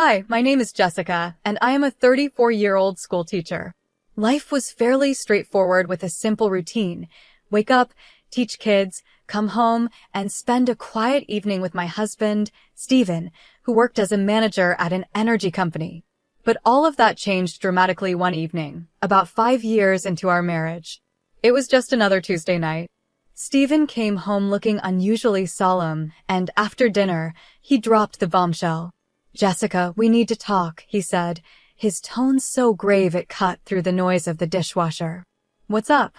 Hi, my name is Jessica, and I am a 34-year-old school teacher. Life was fairly straightforward with a simple routine. Wake up, teach kids, come home, and spend a quiet evening with my husband, Steven, who worked as a manager at an energy company. But all of that changed dramatically one evening, about 5 years into our marriage. It was just another Tuesday night. Steven came home looking unusually solemn, and after dinner, he dropped the bombshell. "Jessica, we need to talk," he said, his tone so grave it cut through the noise of the dishwasher. "What's up?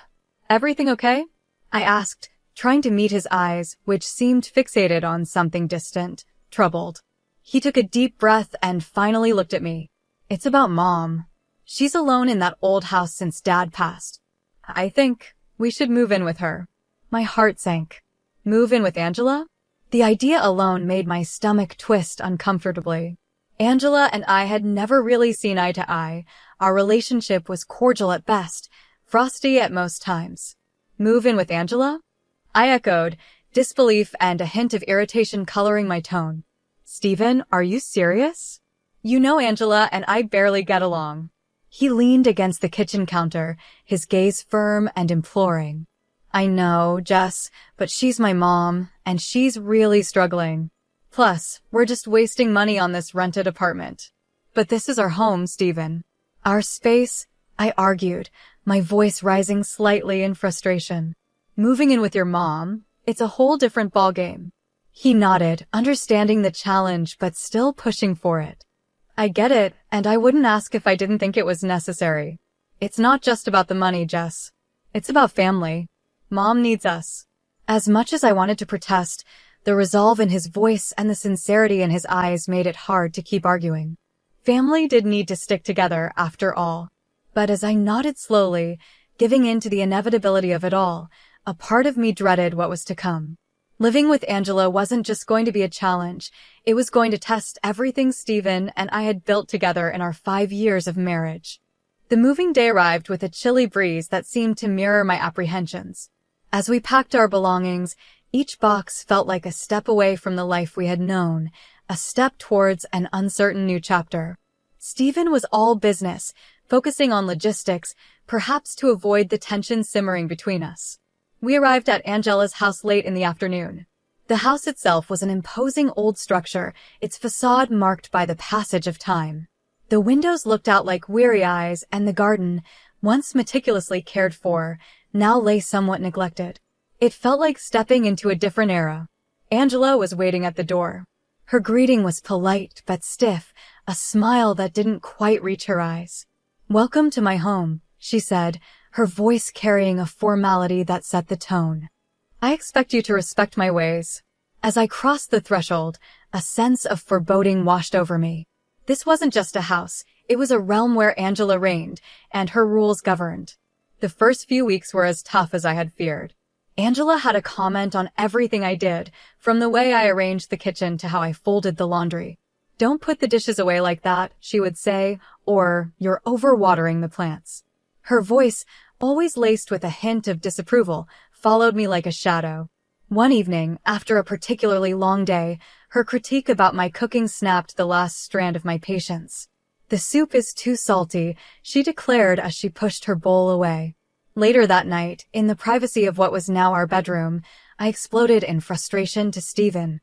Everything okay?" I asked, trying to meet his eyes, which seemed fixated on something distant, troubled. He took a deep breath and finally looked at me. "It's about Mom. She's alone in that old house since Dad passed. I think we should move in with her." My heart sank. Move in with Angela? The idea alone made my stomach twist uncomfortably. Angela and I had never really seen eye to eye. Our relationship was cordial at best, frosty at most times. Move in with Angela? I echoed, disbelief and a hint of irritation coloring my tone. "Steven, are you serious? You know Angela and I barely get along." He leaned against the kitchen counter, his gaze firm and imploring. "I know, Jess, but she's my mom, and she's really struggling. Plus, we're just wasting money on this rented apartment." "But this is our home, Steven. Our space," I argued, my voice rising slightly in frustration. "Moving in with your mom, it's a whole different ballgame." He nodded, understanding the challenge but still pushing for it. "I get it, and I wouldn't ask if I didn't think it was necessary. It's not just about the money, Jess. It's about family. Mom needs us." As much as I wanted to protest, the resolve in his voice and the sincerity in his eyes made it hard to keep arguing. Family did need to stick together, after all. But as I nodded slowly, giving in to the inevitability of it all, a part of me dreaded what was to come. Living with Angela wasn't just going to be a challenge, it was going to test everything Steven and I had built together in our 5 years of marriage. The moving day arrived with a chilly breeze that seemed to mirror my apprehensions. As we packed our belongings, each box felt like a step away from the life we had known, a step towards an uncertain new chapter. Steven was all business, focusing on logistics, perhaps to avoid the tension simmering between us. We arrived at Angela's house late in the afternoon. The house itself was an imposing old structure, its facade marked by the passage of time. The windows looked out like weary eyes, and the garden, once meticulously cared for, now lay somewhat neglected. It felt like stepping into a different era. Angela was waiting at the door. Her greeting was polite but stiff, a smile that didn't quite reach her eyes. "Welcome to my home," she said, her voice carrying a formality that set the tone. "I expect you to respect my ways." As I crossed the threshold, a sense of foreboding washed over me. This wasn't just a house, it was a realm where Angela reigned, and her rules governed. The first few weeks were as tough as I had feared. Angela had a comment on everything I did, from the way I arranged the kitchen to how I folded the laundry. "Don't put the dishes away like that," she would say, or "You're overwatering the plants." Her voice, always laced with a hint of disapproval, followed me like a shadow. One evening, after a particularly long day, her critique about my cooking snapped the last strand of my patience. "The soup is too salty," she declared as she pushed her bowl away. Later that night, in the privacy of what was now our bedroom, I exploded in frustration to Steven.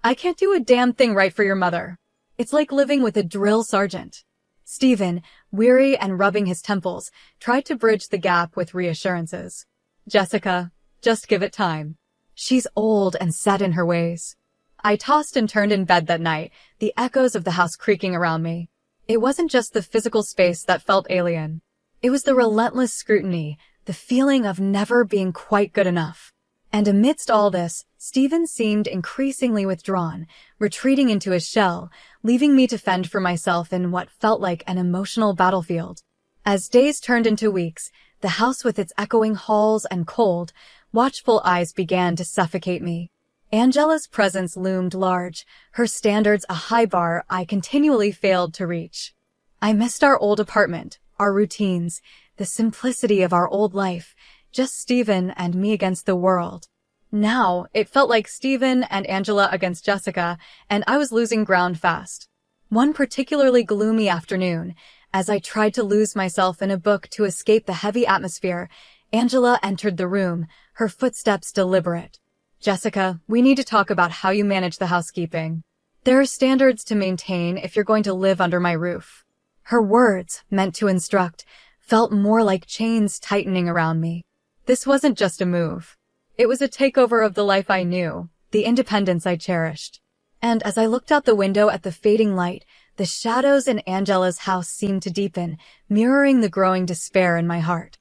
"I can't do a damn thing right for your mother. It's like living with a drill sergeant." Steven, weary and rubbing his temples, tried to bridge the gap with reassurances. "Jessica, just give it time. She's old and set in her ways." I tossed and turned in bed that night, the echoes of the house creaking around me. It wasn't just the physical space that felt alien. It was the relentless scrutiny, the feeling of never being quite good enough. And amidst all this, Steven seemed increasingly withdrawn, retreating into his shell, leaving me to fend for myself in what felt like an emotional battlefield. As days turned into weeks, the house with its echoing halls and cold, watchful eyes began to suffocate me. Angela's presence loomed large, her standards a high bar I continually failed to reach. I missed our old apartment, our routines, the simplicity of our old life, just Steven and me against the world. Now, it felt like Steven and Angela against Jessica, and I was losing ground fast. One particularly gloomy afternoon, as I tried to lose myself in a book to escape the heavy atmosphere, Angela entered the room, her footsteps deliberate. "Jessica, we need to talk about how you manage the housekeeping. There are standards to maintain if you're going to live under my roof." Her words, meant to instruct, felt more like chains tightening around me. This wasn't just a move. It was a takeover of the life I knew, the independence I cherished. And as I looked out the window at the fading light, the shadows in Angela's house seemed to deepen, mirroring the growing despair in my heart.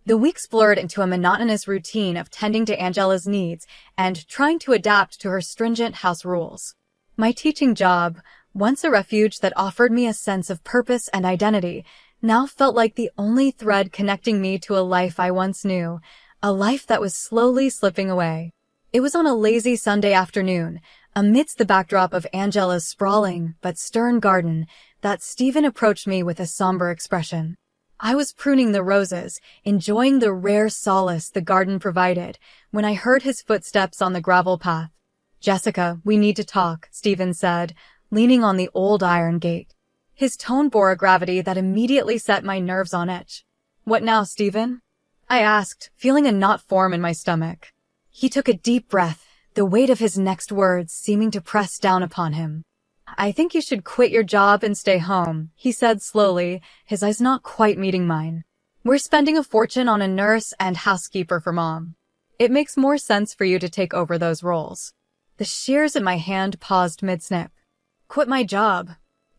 The weeks blurred into a monotonous routine of tending to Angela's needs and trying to adapt to her stringent house rules. My teaching job, once a refuge that offered me a sense of purpose and identity, now felt like the only thread connecting me to a life I once knew, a life that was slowly slipping away. It was on a lazy Sunday afternoon, amidst the backdrop of Angela's sprawling but stern garden, that Stephen approached me with a somber expression. I was pruning the roses, enjoying the rare solace the garden provided, when I heard his footsteps on the gravel path. "Jessica, we need to talk," Stephen said, leaning on the old iron gate. His tone bore a gravity that immediately set my nerves on edge. "What now, Stephen?" I asked, feeling a knot form in my stomach. He took a deep breath, the weight of his next words seeming to press down upon him. "I think you should quit your job and stay home," he said slowly, his eyes not quite meeting mine. "We're spending a fortune on a nurse and housekeeper for Mom. It makes more sense for you to take over those roles." The shears in my hand paused mid-snip. Quit my job.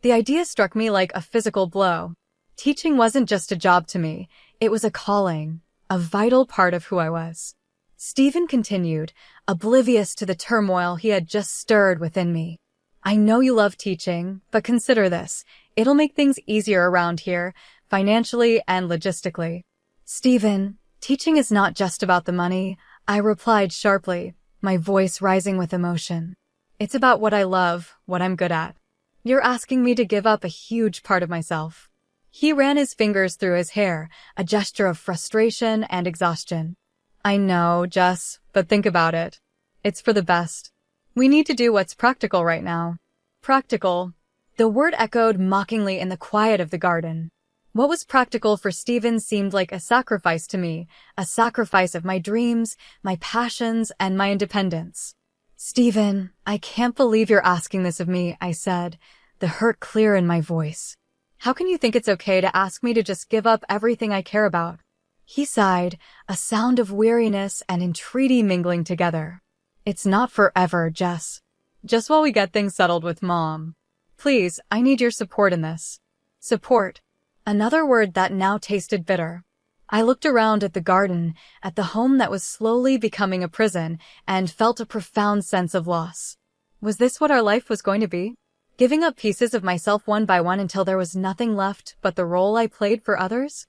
The idea struck me like a physical blow. Teaching wasn't just a job to me, it was a calling, a vital part of who I was. Stephen continued, oblivious to the turmoil he had just stirred within me. "I know you love teaching, but consider this. It'll make things easier around here, financially and logistically." "Stephen, teaching is not just about the money," I replied sharply, my voice rising with emotion. "It's about what I love, what I'm good at. You're asking me to give up a huge part of myself." He ran his fingers through his hair, a gesture of frustration and exhaustion. "I know, Jess, but think about it. It's for the best. We need to do what's practical right now." Practical. The word echoed mockingly in the quiet of the garden. What was practical for Stephen seemed like a sacrifice to me, a sacrifice of my dreams, my passions, and my independence. "Stephen, I can't believe you're asking this of me," I said, the hurt clear in my voice. "How can you think it's okay to ask me to just give up everything I care about?" He sighed, a sound of weariness and entreaty mingling together. "It's not forever, Jess. Just while we get things settled with Mom. Please, I need your support in this." Support. Another word that now tasted bitter. I looked around at the garden, at the home that was slowly becoming a prison, and felt a profound sense of loss. Was this what our life was going to be? Giving up pieces of myself one by one until there was nothing left but the role I played for others?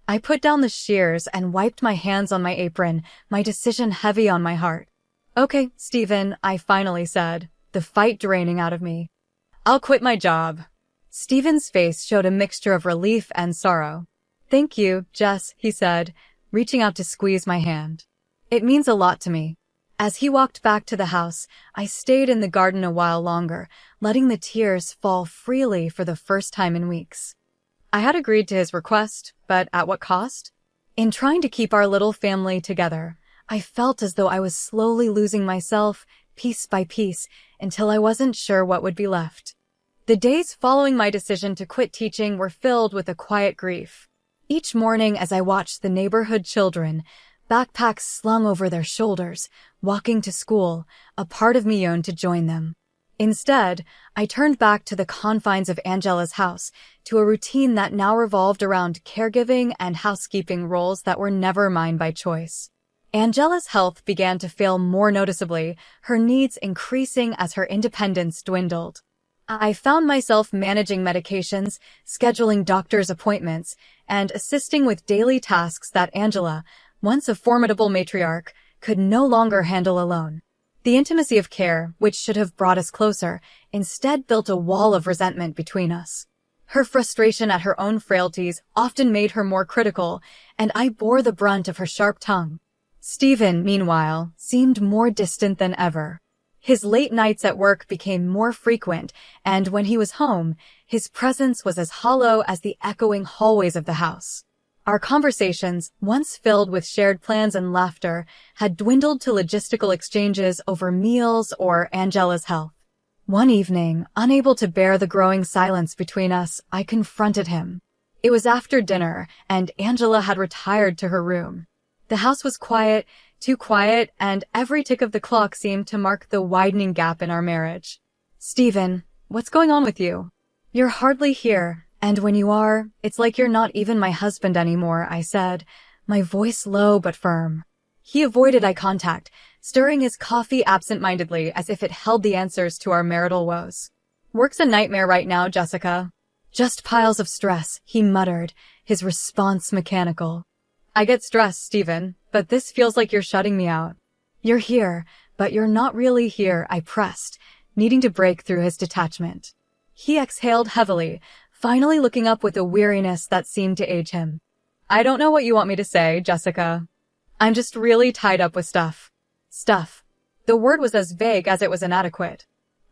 I put down the shears and wiped my hands on my apron, my decision heavy on my heart. "Okay, Stephen," I finally said, the fight draining out of me. "I'll quit my job." Stephen's face showed a mixture of relief and sorrow. "Thank you, Jess," he said, reaching out to squeeze my hand. "It means a lot to me." As he walked back to the house, I stayed in the garden a while longer, letting the tears fall freely for the first time in weeks. I had agreed to his request, but at what cost? In trying to keep our little family together, I felt as though I was slowly losing myself, piece by piece, until I wasn't sure what would be left. The days following my decision to quit teaching were filled with a quiet grief. Each morning as I watched the neighborhood children, backpacks slung over their shoulders, walking to school, a part of me yearned to join them. Instead, I turned back to the confines of Angela's house, to a routine that now revolved around caregiving and housekeeping roles that were never mine by choice. Angela's health began to fail more noticeably, her needs increasing as her independence dwindled. I found myself managing medications, scheduling doctor's appointments, and assisting with daily tasks that Angela, once a formidable matriarch, could no longer handle alone. The intimacy of care, which should have brought us closer, instead built a wall of resentment between us. Her frustration at her own frailties often made her more critical, and I bore the brunt of her sharp tongue. Stephen, meanwhile, seemed more distant than ever. His late nights at work became more frequent, and when he was home, his presence was as hollow as the echoing hallways of the house. Our conversations, once filled with shared plans and laughter, had dwindled to logistical exchanges over meals or Angela's health. One evening, unable to bear the growing silence between us, I confronted him. It was after dinner, and Angela had retired to her room. The house was quiet, too quiet, and every tick of the clock seemed to mark the widening gap in our marriage. "Stephen, what's going on with you? You're hardly here, and when you are, it's like you're not even my husband anymore," I said, my voice low but firm. He avoided eye contact, stirring his coffee absent-mindedly as if it held the answers to our marital woes. "Work's a nightmare right now, Jessica." "Just piles of stress," he muttered, his response mechanical. "I get stressed, Stephen, but this feels like you're shutting me out." "You're here, but you're not really here," I pressed, needing to break through his detachment. He exhaled heavily, finally looking up with a weariness that seemed to age him. "I don't know what you want me to say, Jessica. I'm just really tied up with stuff." Stuff. The word was as vague as it was inadequate.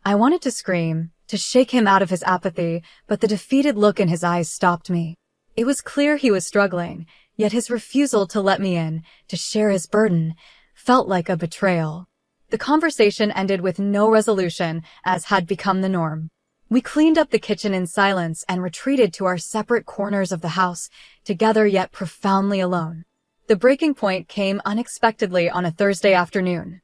I wanted to scream, to shake him out of his apathy, but the defeated look in his eyes stopped me. It was clear he was struggling, yet his refusal to let me in, to share his burden, felt like a betrayal. The conversation ended with no resolution, as had become the norm. We cleaned up the kitchen in silence and retreated to our separate corners of the house, together yet profoundly alone. The breaking point came unexpectedly on a Thursday afternoon.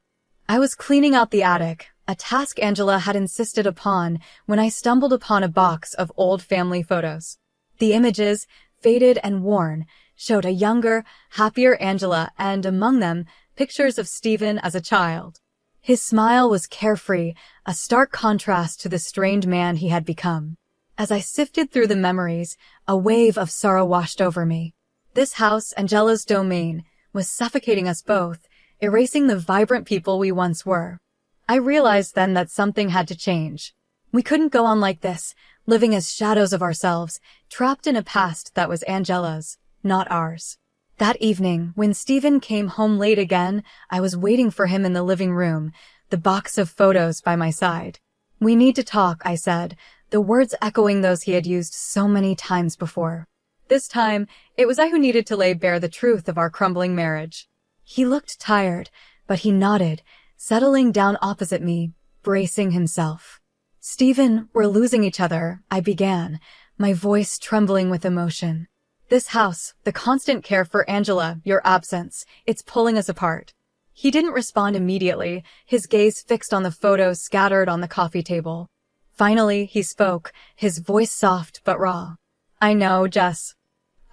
I was cleaning out the attic, a task Angela had insisted upon, when I stumbled upon a box of old family photos. The images, faded and worn, showed a younger, happier Angela, and among them, pictures of Stephen as a child. His smile was carefree, a stark contrast to the strained man he had become. As I sifted through the memories, a wave of sorrow washed over me. This house, Angela's domain, was suffocating us both, erasing the vibrant people we once were. I realized then that something had to change. We couldn't go on like this, living as shadows of ourselves, trapped in a past that was Angela's, not ours. That evening, when Stephen came home late again, I was waiting for him in the living room, the box of photos by my side. "We need to talk," I said, the words echoing those he had used so many times before. This time, it was I who needed to lay bare the truth of our crumbling marriage. He looked tired, but he nodded, settling down opposite me, bracing himself. "Stephen, we're losing each other," I began, my voice trembling with emotion. "This house, the constant care for Angela, your absence, it's pulling us apart." He didn't respond immediately, his gaze fixed on the photos scattered on the coffee table. Finally, he spoke, his voice soft but raw. "I know, Jess.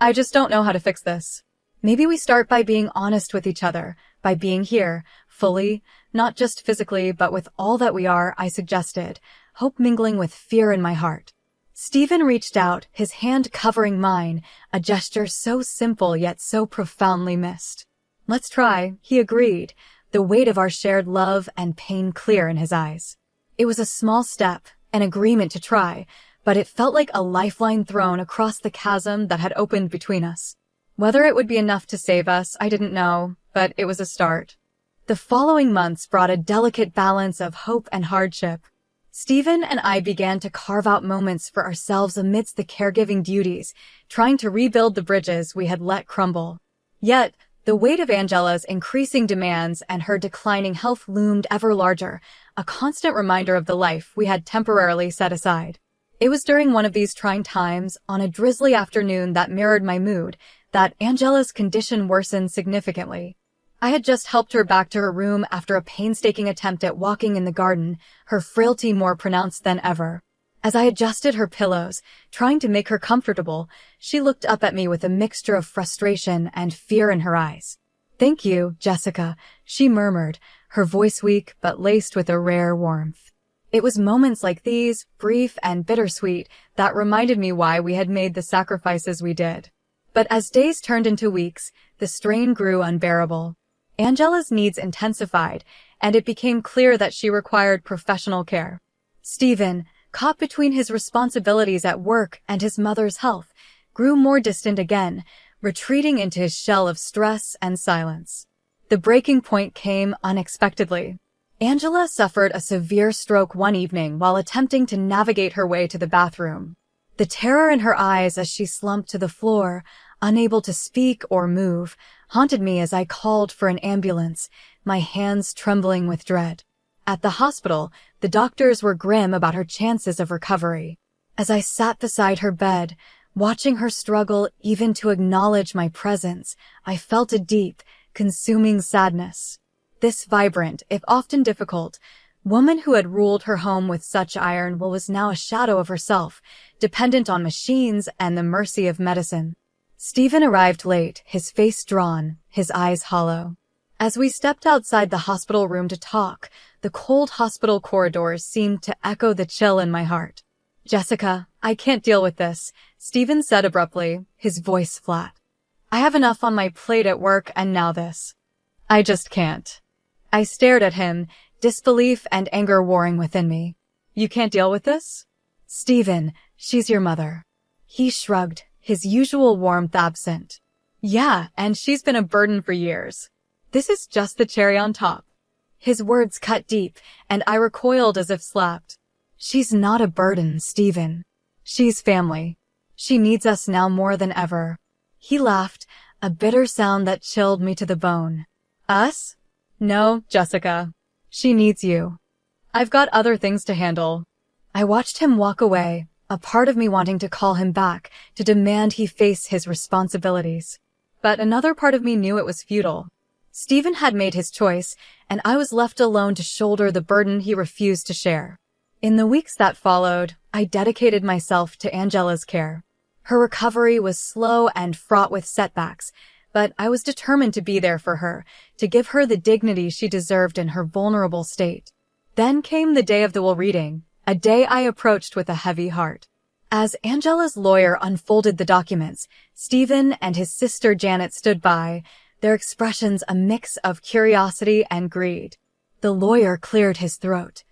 I just don't know how to fix this. Maybe we start by being honest with each other, by being here, fully, not just physically, but with all that we are," I suggested, hope mingling with fear in my heart. Stephen reached out, his hand covering mine, a gesture so simple yet so profoundly missed. "Let's try," he agreed, the weight of our shared love and pain clear in his eyes. It was a small step, an agreement to try, but it felt like a lifeline thrown across the chasm that had opened between us. Whether it would be enough to save us, I didn't know, but it was a start. The following months brought a delicate balance of hope and hardship. Stephen and I began to carve out moments for ourselves amidst the caregiving duties, trying to rebuild the bridges we had let crumble. Yet, the weight of Angela's increasing demands and her declining health loomed ever larger, a constant reminder of the life we had temporarily set aside. It was during one of these trying times, on a drizzly afternoon that mirrored my mood, that Angela's condition worsened significantly. I had just helped her back to her room after a painstaking attempt at walking in the garden, her frailty more pronounced than ever. As I adjusted her pillows, trying to make her comfortable, she looked up at me with a mixture of frustration and fear in her eyes. "Thank you, Jessica," she murmured, her voice weak but laced with a rare warmth. It was moments like these, brief and bittersweet, that reminded me why we had made the sacrifices we did. But as days turned into weeks, the strain grew unbearable. Angela's needs intensified, and it became clear that she required professional care. Stephen, caught between his responsibilities at work and his mother's health, grew more distant again, retreating into his shell of stress and silence. The breaking point came unexpectedly. Angela suffered a severe stroke one evening while attempting to navigate her way to the bathroom. The terror in her eyes as she slumped to the floor, unable to speak or move, haunted me as I called for an ambulance, my hands trembling with dread. At the hospital, the doctors were grim about her chances of recovery. As I sat beside her bed, watching her struggle even to acknowledge my presence, I felt a deep, consuming sadness. This vibrant, if often difficult, woman who had ruled her home with such iron was now a shadow of herself, dependent on machines and the mercy of medicine. Stephen arrived late, his face drawn, his eyes hollow. As we stepped outside the hospital room to talk, the cold hospital corridors seemed to echo the chill in my heart. "Jessica, I can't deal with this," Stephen said abruptly, his voice flat. "I have enough on my plate at work and now this. I just can't." I stared at him, disbelief and anger warring within me. "You can't deal with this?" "Stephen, she's your mother." He shrugged, his usual warmth absent. "Yeah, and she's been a burden for years. This is just the cherry on top." His words cut deep, and I recoiled as if slapped. "She's not a burden, Stephen. She's family. She needs us now more than ever." He laughed, a bitter sound that chilled me to the bone. "Us? No, Jessica. She needs you. I've got other things to handle." I watched him walk away, a part of me wanting to call him back, to demand he face his responsibilities. But another part of me knew it was futile. Stephen had made his choice, and I was left alone to shoulder the burden he refused to share. In the weeks that followed, I dedicated myself to Angela's care. Her recovery was slow and fraught with setbacks, but I was determined to be there for her, to give her the dignity she deserved in her vulnerable state. Then came the day of the will reading, a day I approached with a heavy heart. As Angela's lawyer unfolded the documents, Stephen and his sister Janet stood by, their expressions a mix of curiosity and greed. The lawyer cleared his throat.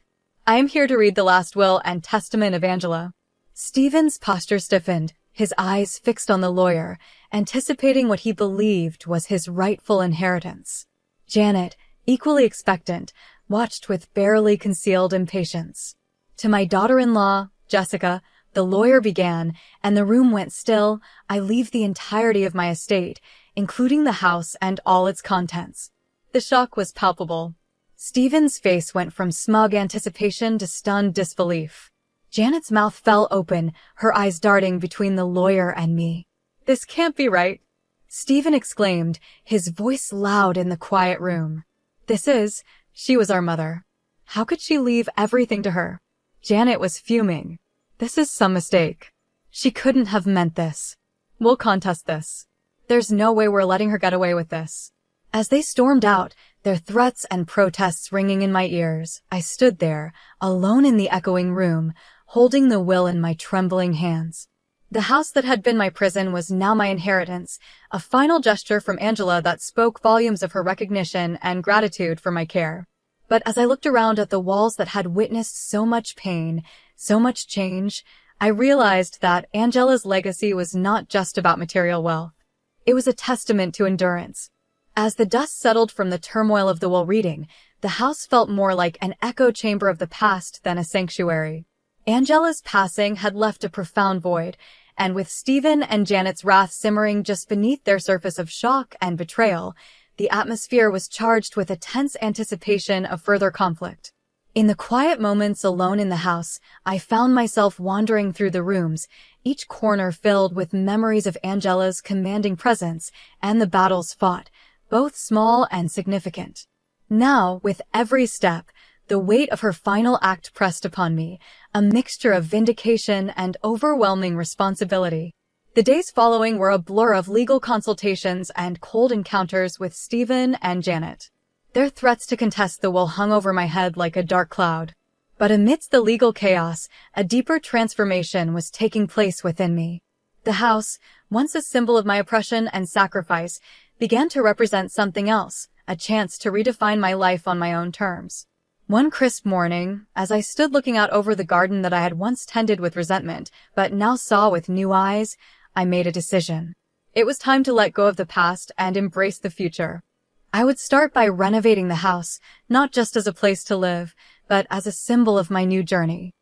"I am here to read the last will and testament of Angela." Stephen's posture stiffened, his eyes fixed on the lawyer, anticipating what he believed was his rightful inheritance. Janet, equally expectant, watched with barely concealed impatience. "To my daughter-in-law, Jessica," the lawyer began, and the room went still. "I leave the entirety of my estate, including the house and all its contents." The shock was palpable. Stephen's face went from smug anticipation to stunned disbelief. Janet's mouth fell open, her eyes darting between the lawyer and me. "This can't be right," Stephen exclaimed, his voice loud in the quiet room. She was our mother. How could she leave everything to her?" Janet was fuming. "This is some mistake. She couldn't have meant this. We'll contest this. There's no way we're letting her get away with this." As they stormed out, their threats and protests ringing in my ears, I stood there, alone in the echoing room, holding the will in my trembling hands. The house that had been my prison was now my inheritance, a final gesture from Angela that spoke volumes of her recognition and gratitude for my care. But as I looked around at the walls that had witnessed so much pain, so much change, I realized that Angela's legacy was not just about material wealth. It was a testament to endurance. As the dust settled from the turmoil of the will reading, the house felt more like an echo chamber of the past than a sanctuary. Angela's passing had left a profound void, and with Stephen and Janet's wrath simmering just beneath their surface of shock and betrayal, the atmosphere was charged with a tense anticipation of further conflict. In the quiet moments alone in the house, I found myself wandering through the rooms, each corner filled with memories of Angela's commanding presence and the battles fought, both small and significant. Now, with every step, the weight of her final act pressed upon me, a mixture of vindication and overwhelming responsibility. The days following were a blur of legal consultations and cold encounters with Stephen and Janet. Their threats to contest the will hung over my head like a dark cloud. But amidst the legal chaos, a deeper transformation was taking place within me. The house, once a symbol of my oppression and sacrifice, began to represent something else, a chance to redefine my life on my own terms. One crisp morning, as I stood looking out over the garden that I had once tended with resentment, but now saw with new eyes, I made a decision. It was time to let go of the past and embrace the future. I would start by renovating the house, not just as a place to live, but as a symbol of my new journey.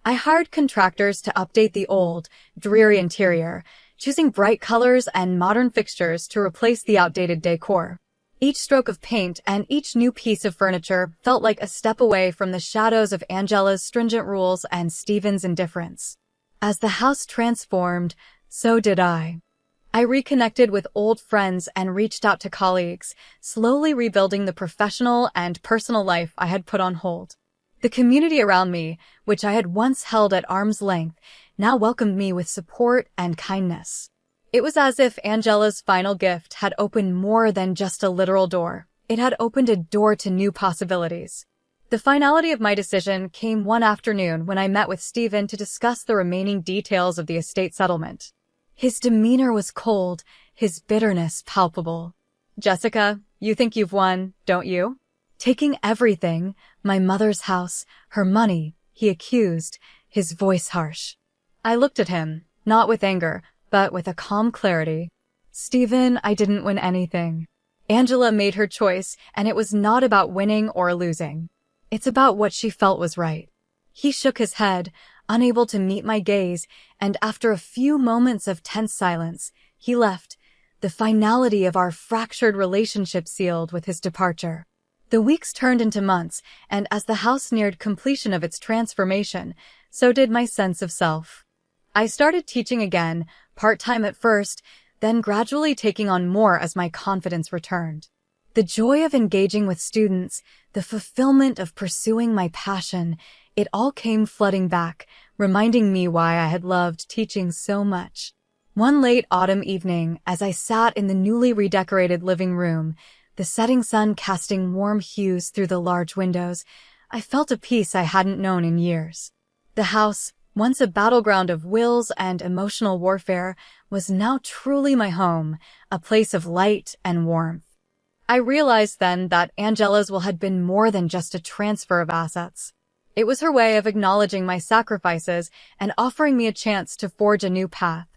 I hired contractors to update the old, dreary interior, choosing bright colors and modern fixtures to replace the outdated decor. Each stroke of paint and each new piece of furniture felt like a step away from the shadows of Angela's stringent rules and Stephen's indifference. As the house transformed, so did I. I reconnected with old friends and reached out to colleagues, slowly rebuilding the professional and personal life I had put on hold. The community around me, which I had once held at arm's length, now welcomed me with support and kindness. It was as if Angela's final gift had opened more than just a literal door. It had opened a door to new possibilities. The finality of my decision came one afternoon when I met with Stephen to discuss the remaining details of the estate settlement. His demeanor was cold, his bitterness palpable. "Jessica, you think you've won, don't you?" Taking everything, my mother's house, her money, he accused, his voice harsh. I looked at him, not with anger, but with a calm clarity. "Stephen, I didn't win anything. Angela made her choice, and it was not about winning or losing. It's about what she felt was right." He shook his head, unable to meet my gaze, and after a few moments of tense silence, he left, the finality of our fractured relationship sealed with his departure. The weeks turned into months, and as the house neared completion of its transformation, so did my sense of self. I started teaching again, part-time at first, then gradually taking on more as my confidence returned. The joy of engaging with students, the fulfillment of pursuing my passion, it all came flooding back, reminding me why I had loved teaching so much. One late autumn evening, as I sat in the newly redecorated living room, the setting sun casting warm hues through the large windows, I felt a peace I hadn't known in years. The house, once a battleground of wills and emotional warfare, was now truly my home, a place of light and warmth. I realized then that Angela's will had been more than just a transfer of assets. It was her way of acknowledging my sacrifices and offering me a chance to forge a new path.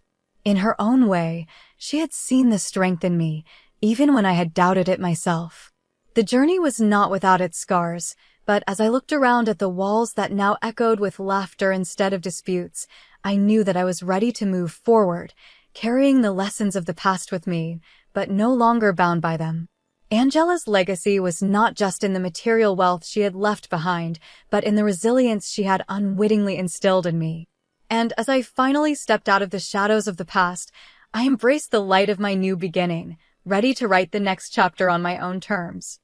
In her own way, she had seen the strength in me, even when I had doubted it myself. The journey was not without its scars, but as I looked around at the walls that now echoed with laughter instead of disputes, I knew that I was ready to move forward, carrying the lessons of the past with me, but no longer bound by them. Angela's legacy was not just in the material wealth she had left behind, but in the resilience she had unwittingly instilled in me. And as I finally stepped out of the shadows of the past, I embraced the light of my new beginning, ready to write the next chapter on my own terms.